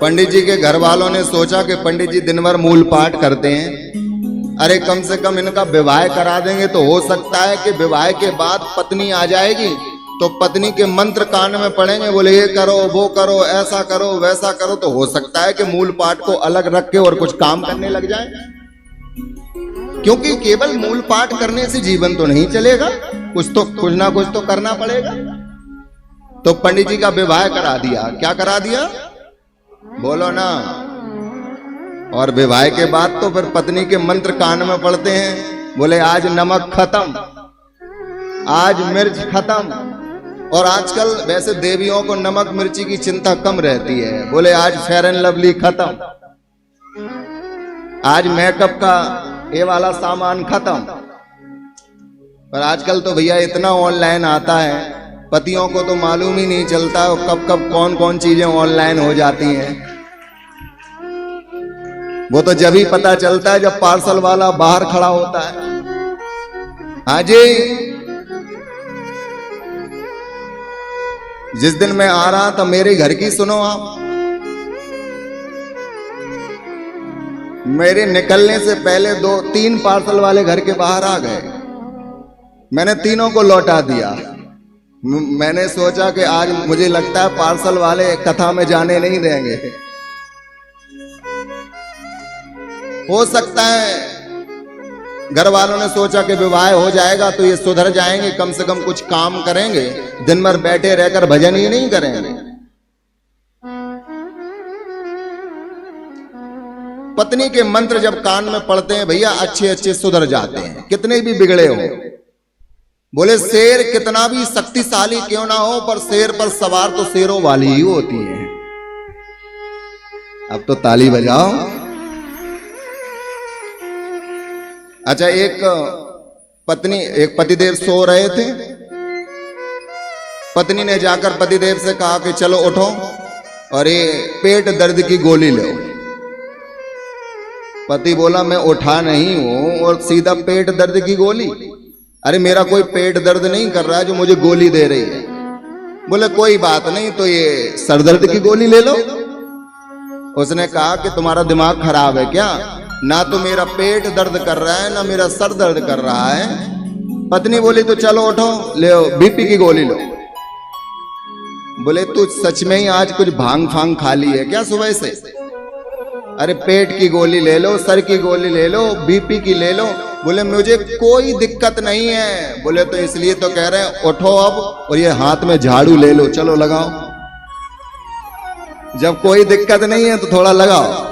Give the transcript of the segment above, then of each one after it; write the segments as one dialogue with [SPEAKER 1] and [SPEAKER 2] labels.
[SPEAKER 1] पंडित जी के घर वालों ने सोचा कि पंडित जी दिन भर मूल पाठ करते हैं, अरे कम से कम इनका विवाह करा देंगे तो हो सकता है कि विवाह के बाद पत्नी आ जाएगी तो पत्नी के मंत्र कान में पड़ेंगे, बोले ये करो वो करो ऐसा करो वैसा करो, तो हो सकता है कि मूल पाठ को अलग रख के और कुछ काम करने लग जाए। क्योंकि केवल मूल पाठ करने से जीवन तो नहीं चलेगा, कुछ ना कुछ तो करना पड़ेगा। तो पंडित जी का विवाह करा दिया। क्या करा दिया बोलो ना। और विवाह के बाद तो फिर पत्नी के मंत्र कान में पड़ते हैं, बोले आज नमक खत्म, आज मिर्च खत्म। और आजकल वैसे देवियों को नमक मिर्ची की चिंता कम रहती है, बोले आज फेयर एंड लवली खत्म, आज मेकअप का ये वाला सामान खत्म। पर आजकल तो भैया इतना ऑनलाइन आता है, पतियों को तो मालूम ही नहीं चलता कब कब कौन कौन चीजें ऑनलाइन हो जाती हैं। वो तो जब ही पता चलता है जब पार्सल वाला बाहर खड़ा होता है। हाँ जी, जिस दिन मैं आ रहा था मेरे घर की सुनो आप, मेरे निकलने से पहले 2-3 पार्सल वाले घर के बाहर आ गए। मैंने तीनों को लौटा दिया। मैंने सोचा कि आज मुझे लगता है पार्सल वाले कथा में जाने नहीं देंगे। हो सकता है घर वालों ने सोचा कि विवाह हो जाएगा तो ये सुधर जाएंगे, कम से कम कुछ काम करेंगे, दिन भर बैठे रहकर भजन ही नहीं करेंगे। पत्नी के मंत्र जब कान में पड़ते हैं भैया अच्छे अच्छे सुधर जाते हैं, कितने भी बिगड़े हो। बोले शेर कितना भी शक्तिशाली क्यों ना हो, पर शेर पर सवार तो शेरों वाली ही होती है। अब तो ताली बजाओ। अच्छा, एक पतिदेव सो रहे थे। पत्नी ने जाकर पतिदेव से कहा कि चलो उठो और ये पेट दर्द की गोली लो। पति बोला मैं उठा नहीं हूं और सीधा पेट दर्द की गोली। अरे मेरा कोई पेट दर्द नहीं कर रहा है जो मुझे गोली दे रही है। बोले कोई बात नहीं, तो ये सर दर्द की गोली ले लो। उसने कहा कि तुम्हारा दिमाग खराब है क्या, ना तो मेरा पेट दर्द कर रहा है ना मेरा सर दर्द कर रहा है। पत्नी बोली तो चलो उठो, ले बीपी की गोली लो। बोले तू सच में ही आज कुछ भांग फांग खा ली है क्या सुबह से? अरे पेट की गोली ले लो, सर की गोली ले लो, बीपी की ले लो। बोले मुझे कोई दिक्कत नहीं है। बोले तो इसलिए तो कह रहे हैं उठो अब और ये हाथ में झाड़ू ले लो, चलो लगाओ। जब कोई दिक्कत नहीं है तो थोड़ा लगाओ,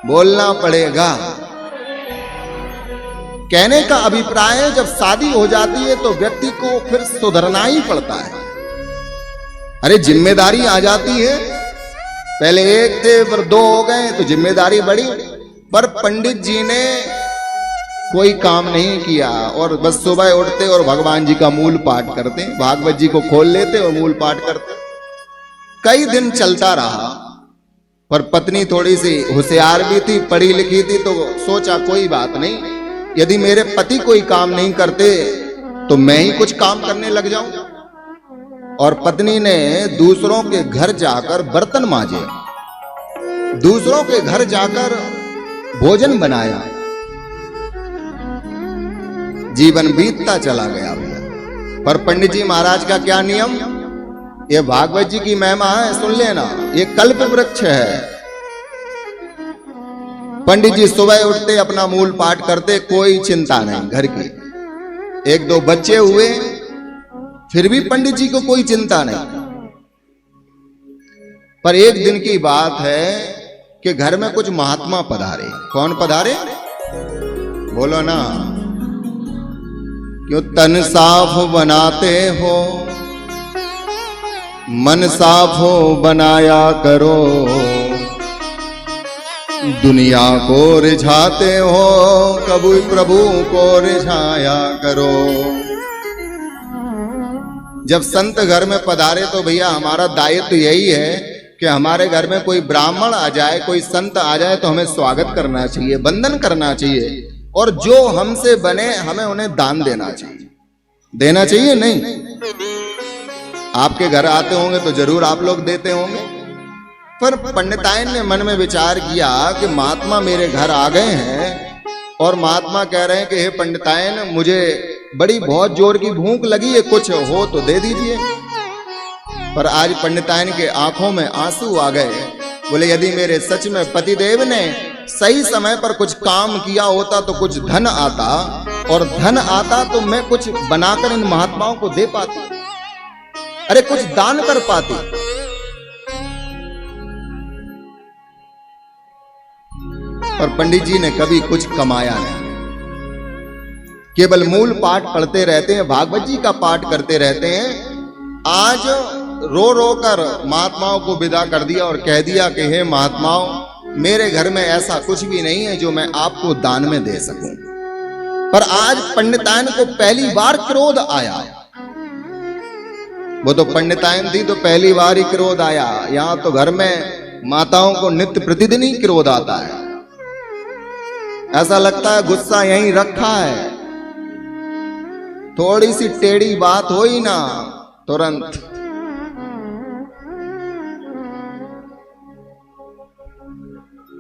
[SPEAKER 1] बोलना पड़ेगा। कहने का अभिप्राय है जब शादी हो जाती है तो व्यक्ति को फिर सुधरना ही पड़ता है। अरे जिम्मेदारी आ जाती है, पहले एक थे फिर 2 हो गए तो जिम्मेदारी बढ़ी। पर पंडित जी ने कोई काम नहीं किया और बस सुबह उठते और भगवान जी का मूल पाठ करते, भागवत जी को खोल लेते और मूल पाठ करते। कई दिन चलता रहा, पर पत्नी थोड़ी सी होशियार भी थी, पढ़ी लिखी थी, तो सोचा कोई बात नहीं, यदि मेरे पति कोई काम नहीं करते तो मैं ही कुछ काम करने लग जाऊं। और पत्नी ने दूसरों के घर जाकर बर्तन मांजे, दूसरों के घर जाकर भोजन बनाया। जीवन बीतता चला गया भैया। पर पंडित जी महाराज का क्या नियम, ये भागवत जी की महिमा है, सुन लेना, ये कल्प वृक्ष है। पंडित जी सुबह उठते अपना मूल पाठ करते, कोई चिंता नहीं घर की। 1-2 बच्चे हुए फिर भी पंडित जी को कोई चिंता नहीं। पर एक दिन की बात है कि घर में कुछ महात्मा पधारे। कौन पधारे बोलो ना। क्यों तन साफ बनाते हो, मन साफ हो बनाया करो, दुनिया को रिझाते हो कभी प्रभु को रिझाया करो। जब संत घर में पधारे तो भैया हमारा दायित्व यही है कि हमारे घर में कोई ब्राह्मण आ जाए, कोई संत आ जाए तो हमें स्वागत करना चाहिए, वंदन करना चाहिए, और जो हमसे बने हमें उन्हें दान देना चाहिए। देना चाहिए नहीं? आपके घर आते होंगे तो जरूर आप लोग देते होंगे। पर पंडिताइन ने मन में विचार किया कि महात्मा मेरे घर आ गए हैं और महात्मा कह रहे हैं कि हे पंडिताइन, मुझे बड़ी बहुत जोर की भूख लगी है, कुछ हो तो दे दीजिए। पर आज पंडिताइन के आंखों में आंसू आ गए। बोले यदि मेरे सच में पतिदेव ने सही समय पर कुछ काम किया होता तो कुछ धन आता, और धन आता तो मैं कुछ बनाकर इन महात्माओं को दे पाती, अरे कुछ दान कर पाती। पर पंडित जी ने कभी कुछ कमाया नहीं, केवल मूल पाठ पढ़ते रहते हैं, भागवत जी का पाठ करते रहते हैं। आज रो रो कर महात्माओं को विदा कर दिया और कह दिया कि हे महात्माओं, मेरे घर में ऐसा कुछ भी नहीं है जो मैं आपको दान में दे सकूं। पर आज पंडिताइन को पहली बार क्रोध आया। वो तो पंडिताइन थी तो पहली बार ही क्रोध आया, यहां तो घर में माताओं को नित्य प्रतिदिन ही क्रोध आता है। ऐसा लगता है गुस्सा यहीं रखा है, थोड़ी सी टेढ़ी बात हो ही ना तुरंत।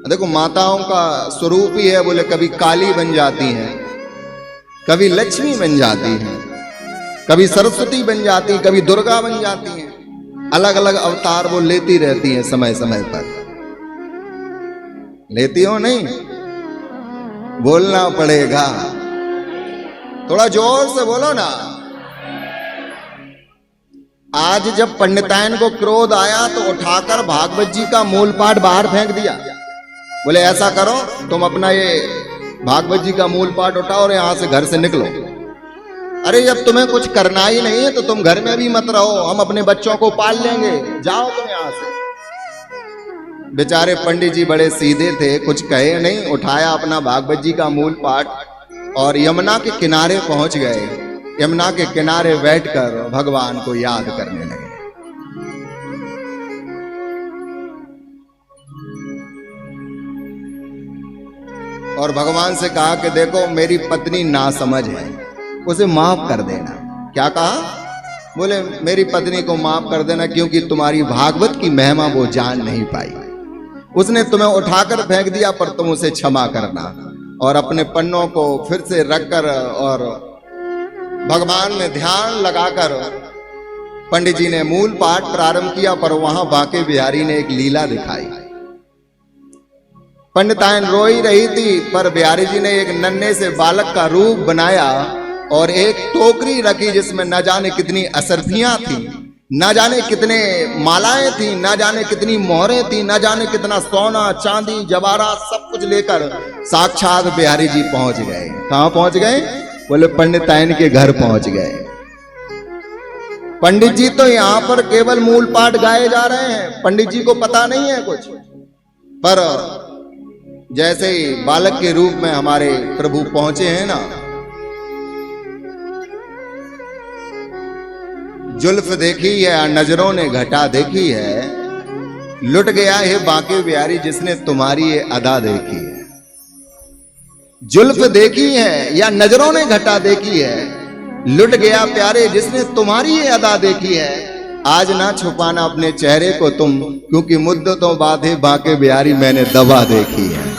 [SPEAKER 1] देखो माताओं का स्वरूप ही है, बोले कभी काली बन जाती हैं, कभी लक्ष्मी बन जाती हैं, कभी सरस्वती बन जाती, कभी दुर्गा बन जाती हैं। अलग अलग अवतार वो लेती रहती हैं समय समय पर। लेती हो नहीं? बोलना पड़ेगा, थोड़ा जोर से बोलो ना। आज जब पंडिताइन को क्रोध आया तो उठाकर भागवत जी का मूल पाठ बाहर फेंक दिया। बोले ऐसा करो, तुम अपना ये भागवत जी का मूल पाठ उठाओ और यहां से घर से निकलो। अरे जब तुम्हें कुछ करना ही नहीं है तो तुम घर में भी मत रहो, हम अपने बच्चों को पाल लेंगे, जाओ तुम यहां से। बेचारे पंडित जी बड़े सीधे थे, कुछ कहे नहीं, उठाया अपना भागवत जी का मूल पाठ और यमुना के किनारे पहुंच गए। यमुना के किनारे बैठकर भगवान को याद करने लगे। और भगवान से कहा कि देखो मेरी पत्नी नासमझ है, उसे माफ कर देना। क्या कहा? बोले मेरी पत्नी को माफ कर देना क्योंकि तुम्हारी भागवत की महिमा वो जान नहीं पाई। उसने तुम्हें उठाकर फेंक दिया, पर तुम उसे क्षमा करना। और अपने पन्नों को फिर से रखकर और भगवान में ध्यान लगाकर पंडित जी ने मूल पाठ प्रारंभ किया। पर वहां बांके बिहारी ने एक लीला दिखाई। पंडिताइन रो ही रही थी, पर बिहारी जी ने एक नन्हे से बालक का रूप बनाया और एक टोकरी रखी जिसमें न जाने कितनी असरफियां थी, न जाने कितने मालाएं थी, न जाने कितनी मोहरें थी, न जाने कितना सोना चांदी जवाहरात सब कुछ लेकर साक्षात बिहारी जी पहुंच गए। कहां पहुंच गए? बोले पंडिताइन के घर पहुंच गए। पंडित जी तो यहां पर केवल मूल पाठ गाए जा रहे हैं, पंडित जी को पता नहीं है कुछ। पर जैसे ही बालक के रूप में हमारे प्रभु पहुंचे हैं ना, जुल्फ देखी है, नजरों ने घटा देखी है, लुट गया है बांके बिहारी जिसने तुम्हारी ये अदा देखी है। जुल्फ देखी है या नजरों ने घटा देखी है, लुट गया प्यारे जिसने तुम्हारी ये अदा देखी है। आज ना छुपाना अपने चेहरे को तुम, क्योंकि मुद्दतों बाद है बांके बिहारी मैंने दवा देखी है।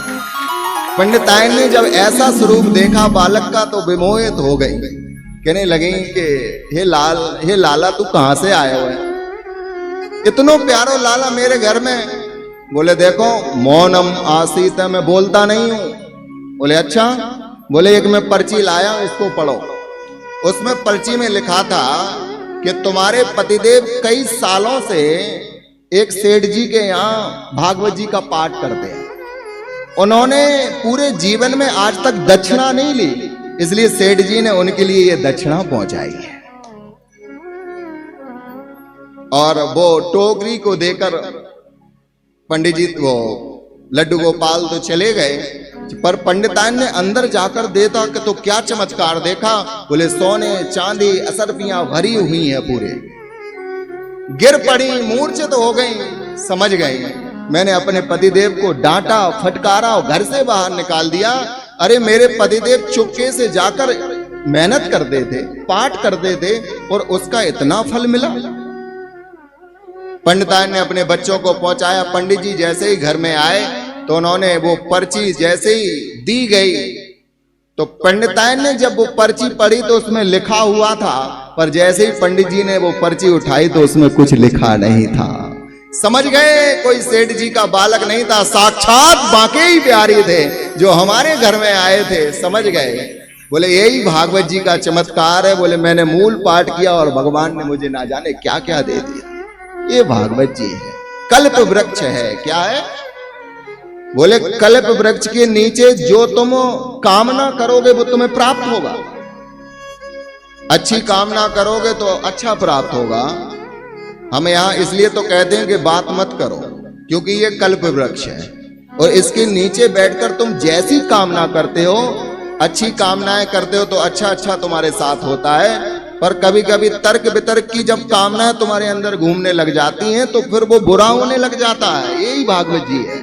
[SPEAKER 1] पंडिताइन ने जब ऐसा स्वरूप देखा बालक का तो विमोहित हो गई, कहने लगी कि हे लाला तू कहां से आया हुआ है, इतनो प्यारो लाला मेरे घर में। बोले देखो मौनम आसीत है, मैं बोलता नहीं हूं। बोले अच्छा? बोले एक मैं पर्ची लाया, इसको पढ़ो। उसमें पर्ची में लिखा था कि तुम्हारे पतिदेव कई सालों से एक सेठ जी के यहाँ भागवत जी का पाठ करते हैं। उन्होंने पूरे जीवन में आज तक दक्षिणा नहीं ली, इसलिए सेठ जी ने उनके लिए ये दक्षिणा पहुंचाई है। और वो टोकरी को देकर पंडित जी वो लड्डू गोपाल तो चले गए, पर पंडिताइन ने अंदर जाकर देखा कि तो क्या चमत्कार देखा। बोले सोने चांदी असरफियां भरी हुई हैं पूरे। गिर पड़ी, मूर्छित हो गई, समझ गई मैंने अपने पतिदेव को डांटा, फटकारा और घर से बाहर निकाल दिया। अरे मेरे पतिदेव चुपके से जाकर मेहनत करते थे, पाठ करते थे और उसका इतना फल मिला। पंडिताइन ने अपने बच्चों को पहुंचाया। पंडित जी जैसे ही घर में आए तो उन्होंने वो पर्ची जैसे ही दी गई तो पंडिताइन ने जब वो पर्ची पढ़ी तो उसमें लिखा हुआ था, पर जैसे ही पंडित जी ने वो पर्ची उठाई तो उसमें कुछ लिखा नहीं था। समझ गए कोई सेठ जी का बालक नहीं था, साक्षात बांके ही बिहारी थे जो हमारे घर में आए थे। समझ गए। बोले यही भागवत जी का चमत्कार है। बोले मैंने मूल पाठ किया और भगवान ने मुझे ना जाने क्या क्या दे दिया। ये भागवत जी है, कल्प वृक्ष है। क्या है? बोले कल्प वृक्ष के नीचे जो तुम कामना करोगे वो तुम्हें प्राप्त होगा। अच्छी कामना करोगे तो अच्छा प्राप्त होगा। हम यहां इसलिए तो कहते हैं कि बात मत करो, क्योंकि ये कल्प वृक्ष है और इसके नीचे बैठकर तुम जैसी कामना करते हो, अच्छी कामनाएं करते हो तो अच्छा अच्छा तुम्हारे साथ होता है। पर कभी कभी तर्क वितर्क की जब कामनाएं तुम्हारे अंदर घूमने लग जाती हैं तो फिर वो बुरा होने लग जाता है। यही भागवत जी है।